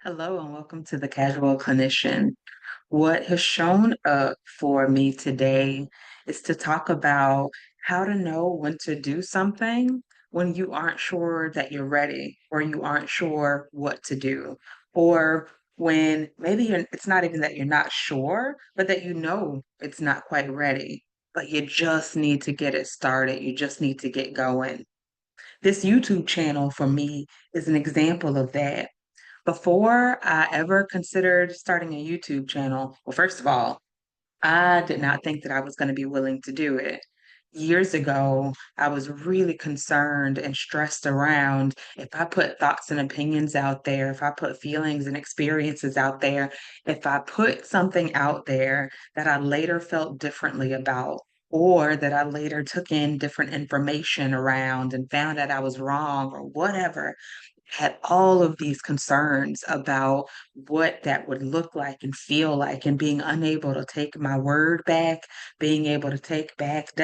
Hello and welcome to the Casual Clinician. What has shown up for me today is to talk about how to know when to do something when you aren't sure that you're ready or you aren't sure what to do, or when maybe it's not even that you're not sure, but that you know it's not quite ready, but you just need to get it started. You just need to get going. This YouTube channel for me is an example of that. Before I ever considered starting a YouTube channel, well, first of all, I did not think that I was going to be willing to do it. Years ago, I was really concerned and stressed around if I put thoughts and opinions out there, if I put feelings and experiences out there, if I put something out there that I later felt differently about, or that I later took in different information around and found out I was wrong or whatever, had all of these concerns about what that would look like and feel like, and being unable to take my word back, being able to take back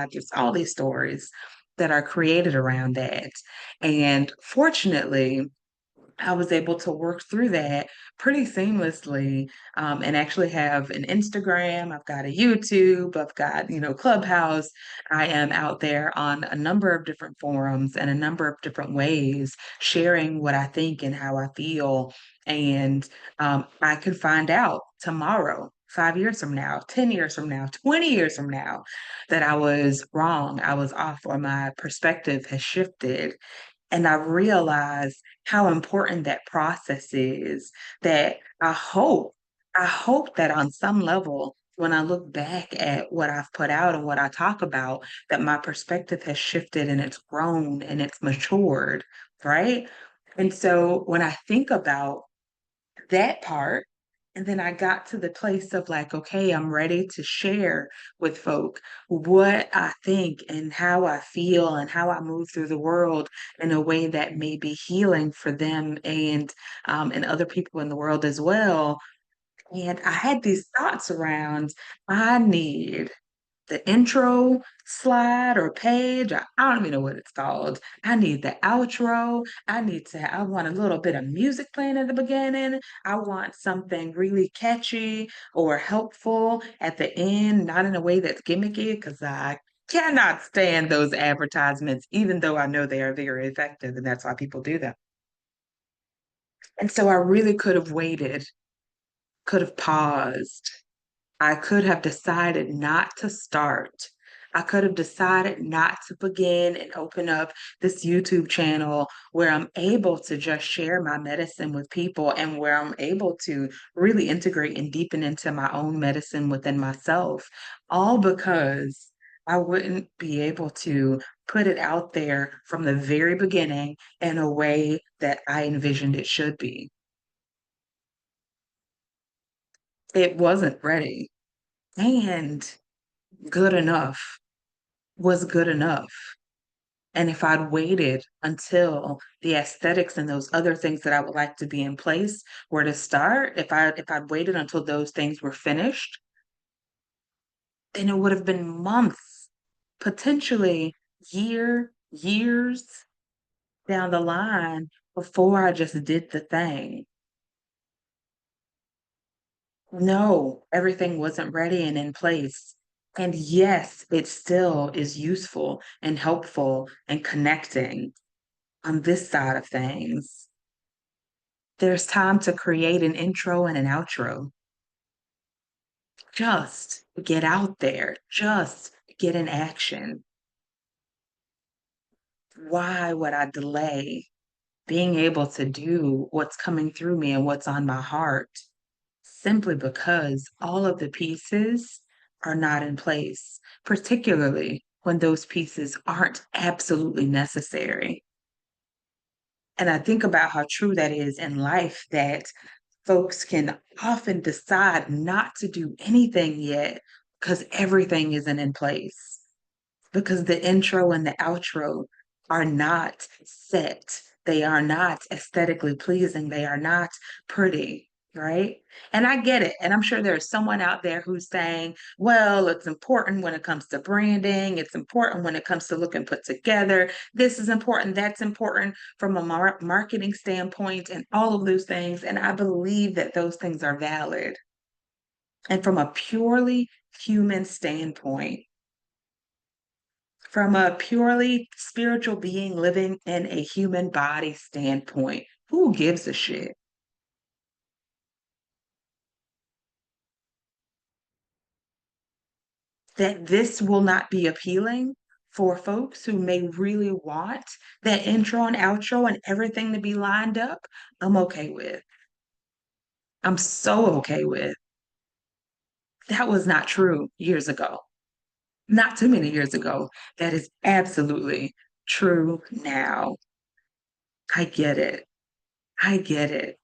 just all these stories that are created around that. And fortunately, I was able to work through that pretty seamlessly, and actually have an Instagram. I've got a YouTube. I've got, Clubhouse. I am out there on a number of different forums and a number of different ways, sharing what I think and how I feel. And I could find out tomorrow, 5 years from now, 10 years from now, 20 years from now, that I was wrong, I was off, or my perspective has shifted. And I realized how important that process is, that I hope that on some level, when I look back at what I've put out and what I talk about, that my perspective has shifted and it's grown and it's matured, right? And so when I think about that part. And then I got to the place of like, okay, I'm ready to share with folk what I think and how I feel and how I move through the world in a way that may be healing for them and other people in the world as well. And I had these thoughts around, I need the intro slide or page. I don't even know what it's called. I need the outro. I want a little bit of music playing at the beginning. I want something really catchy or helpful at the end, not in a way that's gimmicky, because I cannot stand those advertisements, even though I know they are very effective and that's why people do them. And so I really could have waited, could have paused. I could have decided not to start. I could have decided not to begin and open up this YouTube channel where I'm able to just share my medicine with people and where I'm able to really integrate and deepen into my own medicine within myself, all because I wouldn't be able to put it out there from the very beginning in a way that I envisioned it should be. It wasn't ready. And good enough was good enough. And if I'd waited until the aesthetics and those other things that I would like to be in place were to start, if I'd waited until those things were finished, then it would have been months, potentially years down the line before I just did the thing. No, everything wasn't ready and in place. And yes, it still is useful and helpful and connecting on this side of things. There's time to create an intro and an outro. Just get out there, just get in action. Why would I delay being able to do what's coming through me and what's on my heart? Simply because all of the pieces are not in place, particularly when those pieces aren't absolutely necessary. And I think about how true that is in life, that folks can often decide not to do anything yet because everything isn't in place, because the intro and the outro are not set. They are not aesthetically pleasing. They are not pretty. right? And I get it. And I'm sure there's someone out there who's saying, well, it's important when it comes to branding. It's important when it comes to looking put together. This is important. That's important from a marketing standpoint and all of those things. And I believe that those things are valid. And from a purely human standpoint, from a purely spiritual being living in a human body standpoint, who gives a shit? That this will not be appealing for folks who may really want that intro and outro and everything to be lined up, I'm okay with. I'm so okay with. That was not true years ago. Not too many years ago. That is absolutely true now. I get it. I get it.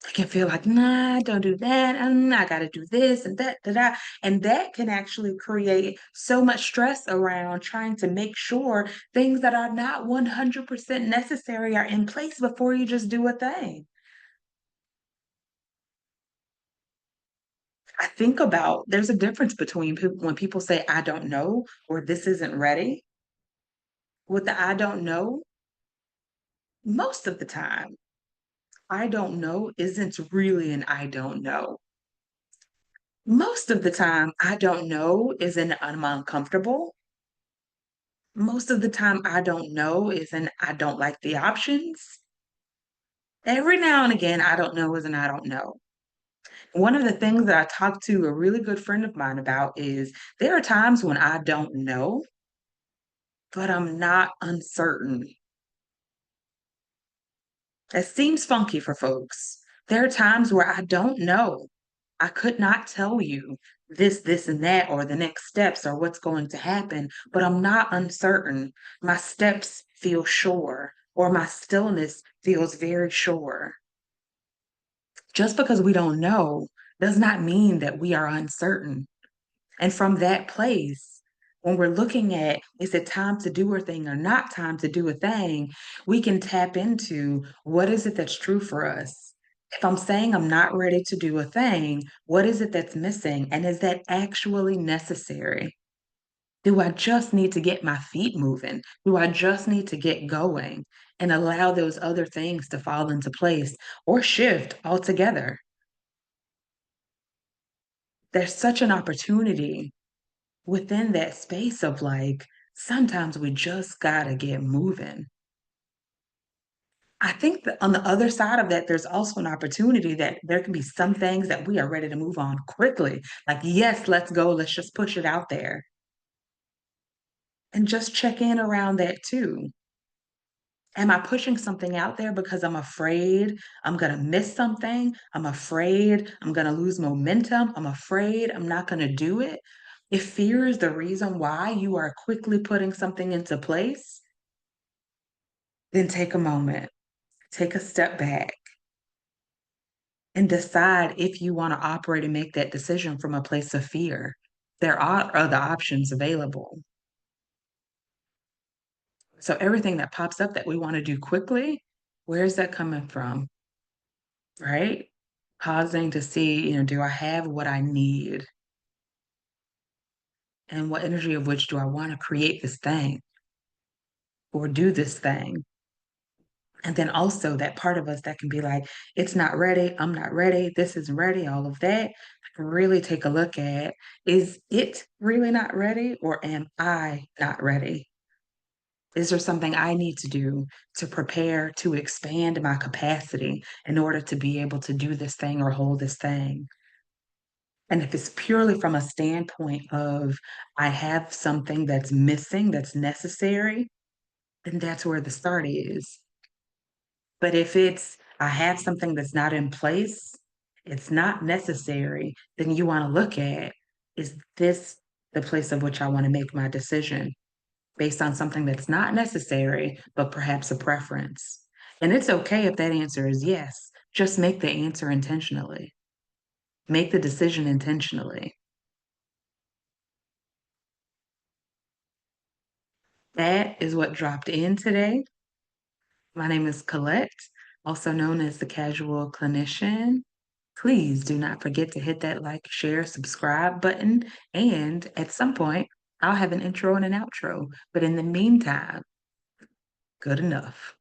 I can feel like, nah, don't do that. I got to do this and that, da, da. And that can actually create so much stress around trying to make sure things that are not 100% necessary are in place before you just do a thing. I think about there's a difference between when people say, I don't know, or this isn't ready. With the I don't know, most of the time, I don't know isn't really an I don't know. Most of the time, I don't know is an I'm uncomfortable. Most of the time, I don't know is an I don't like the options. Every now and again, I don't know is an I don't know. One of the things that I talked to a really good friend of mine about is there are times when I don't know, but I'm not uncertain. That seems funky for folks. There are times where I don't know. I could not tell you this, and that, or the next steps, or what's going to happen, but I'm not uncertain. My steps feel sure, or my stillness feels very sure. Just because we don't know does not mean that we are uncertain. And from that place, when we're looking at is it time to do a thing or not time to do a thing, we can tap into what is it that's true for us. If I'm saying I'm not ready to do a thing, what is it that's missing? And is that actually necessary? Do I just need to get my feet moving? Do I just need to get going and allow those other things to fall into place or shift altogether? There's such an opportunity within that space of like, sometimes we just gotta get moving. I think that on the other side of that, there's also an opportunity that there can be some things that we are ready to move on quickly. Like, yes, let's go, let's just push it out there and just check in around that too. Am I pushing something out there because I'm afraid I'm going to miss something? I'm afraid I'm going to lose momentum. I'm afraid I'm not going to do it. If fear is the reason why you are quickly putting something into place, then take a moment, take a step back, and decide if you want to operate and make that decision from a place of fear. There are other options available. So, everything that pops up that we want to do quickly, where's that coming from? Right? Pausing to see, do I have what I need? And what energy of which do I want to create this thing or do this thing? And then also that part of us that can be like, it's not ready, I'm not ready, this isn't ready, all of that. I can really take a look at, is it really not ready or am I not ready? Is there something I need to do to prepare to expand my capacity in order to be able to do this thing or hold this thing? And if it's purely from a standpoint of I have something that's missing, that's necessary, then that's where the start is. But if it's I have something that's not in place, it's not necessary, then you want to look at is this the place of which I want to make my decision based on something that's not necessary, but perhaps a preference. And it's okay if that answer is yes. Just make the answer intentionally. Make the decision intentionally. That is what dropped in today. My name is Colette. also known as the Casual Clinician. Please do not forget to hit that like, share, subscribe button. And at some point, I'll have an intro and an outro. But in the meantime, good enough.